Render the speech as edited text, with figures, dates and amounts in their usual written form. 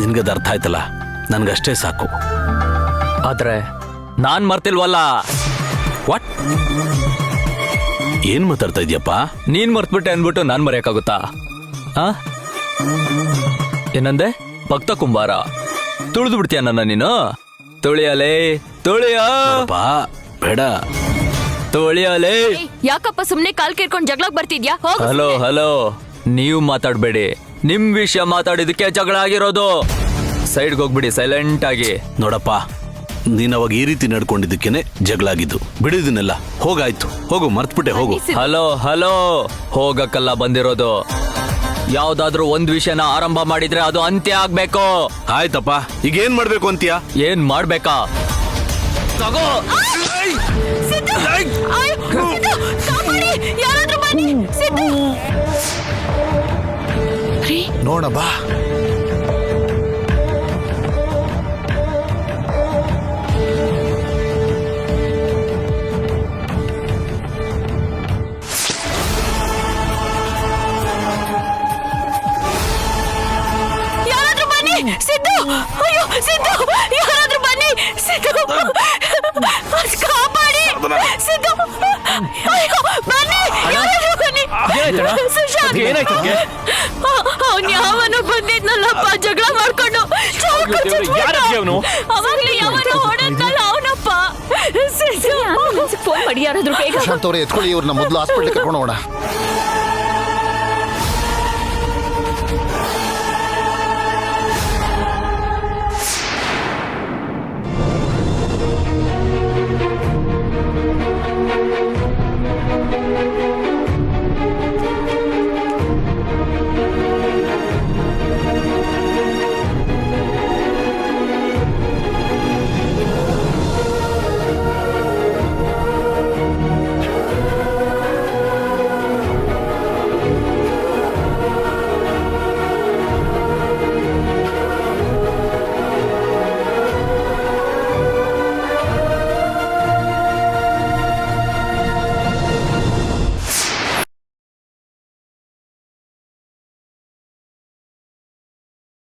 ನಿನ್ಗದು ಅರ್ಥ ಆಯ್ತಲ್ಲ, ನನ್ಗಷ್ಟೇ ಸಾಕು. ಆದ್ರೆ ನಾನ್ ಮರ್ತಿಲ್ವಲ್ಲ. ವಾಟ್? ಏನ್ ಮಾತಾಡ್ತಾ ಇದ್ಯಪ್ಪ? ನೀನ್ ಮರ್ತ್ಬಿಟ್ಟೆ ಅನ್ಬಿಟ್ಟು ನಾನ್ ಮರೆಯಕ್ಕಾಗುತ್ತಾ? ಏನಂದೆ? ಭಕ್ತ ಕುಂಬಾರ ತುಳಿದು ಬಿಡ್ತೀಯ ನನ್ನ ನೀನು? ತುಳಿಯಲೇ ತುಳಿಯ ಬೇಡ, ತುಳಿಯಲೇ. ಯಾಕಪ್ಪ ಸುಮ್ನೆ ಕಾಲ್ ಕೇರ್ಕೊಂಡ್ ಜಗಳಕ್ ಬರ್ತಿದ್ಯಾ? ಹಲೋ ಹಲೋ, ನೀವು ಮಾತಾಡ್ಬೇಡಿ. ನಿಮ್ ವಿಷಯ ಮಾತಾಡಿದಕ್ಕೆ ಜಗಳ ಆಗಿರೋದು. ಸೈಡ್ಗೆ ಹೋಗ್ಬಿಡಿ ಸೈಲೆಂಟ್ ಆಗಿ. ನೋಡಪ್ಪ, ನೀನ್ ಅವಾಗ ಈ ರೀತಿ ನಡ್ಕೊಂಡಿದ್ದಕ್ಕೇನೆ ಜಗಳಾಗಿದ್ದು. ಬಿಡಿದಿನೆಲ್ಲ ಹೋಗಾಯ್ತು, ಹೋಗು, ಮರ್ತ್ಬಿಟ್ಟೆ, ಹೋಗು. ಹಲೋ ಹಲೋ, ಹೋಗಕ್ಕಲ್ಲ ಬಂದಿರೋದು. ಯಾವ್ದಾದ್ರು ಒಂದ್ ವಿಷಯನ ಆರಂಭ ಮಾಡಿದ್ರೆ ಅದು ಅಂತ್ಯ ಆಗ್ಬೇಕು. ಆಯ್ತಪ್ಪ, ಈಗ ಏನ್ ಮಾಡ್ಬೇಕು ಅಂತೀಯ? ಏನ್ ಮಾಡ್ಬೇಕಾ? ತಗೋ. ನೋಡ ಬಾ. ಸಿದ್ದು, ಅಯ್ಯೋ ಸಿದ್ದು, ಯಾರಾದ್ರೂ ಬನ್ನಿ. ಸಿದ್ದು, ಕಾಪಾಡಿ. ಸಿದ್ದು, ಅಯ್ಯೋ ಬನ್ನಿ, ಯಾರಾದ್ರೂ ಬನ್ನಿ. ಸುಶಾಂತ್, ಅವ್ನು ಯಾವನು ಬಂದಿದ್ನಲ್ಲಪ್ಪ ಜಗಳ ಮಾಡ್ಕೊಂಡು. ಅವಾಗ್ಲೇ ಯಾವನು ಹೊಡೆದ್ನಲ್ಲ ಅವನಪ್ಪ. ಫೋನ್ ಮಾಡಿ ಯಾರಾದ್ರೂ ಬೇಗ. ಶಾಂತವ್ರೆ ಎತ್ಕೊಳ್ಳಿ, ಇವ್ರನ್ನ ಮೊದಲು ಹಾಸ್ಪಿಟ್ಲಿಗೆ ಕರ್ಕೊಂಡು ಹೋಗೋಣ.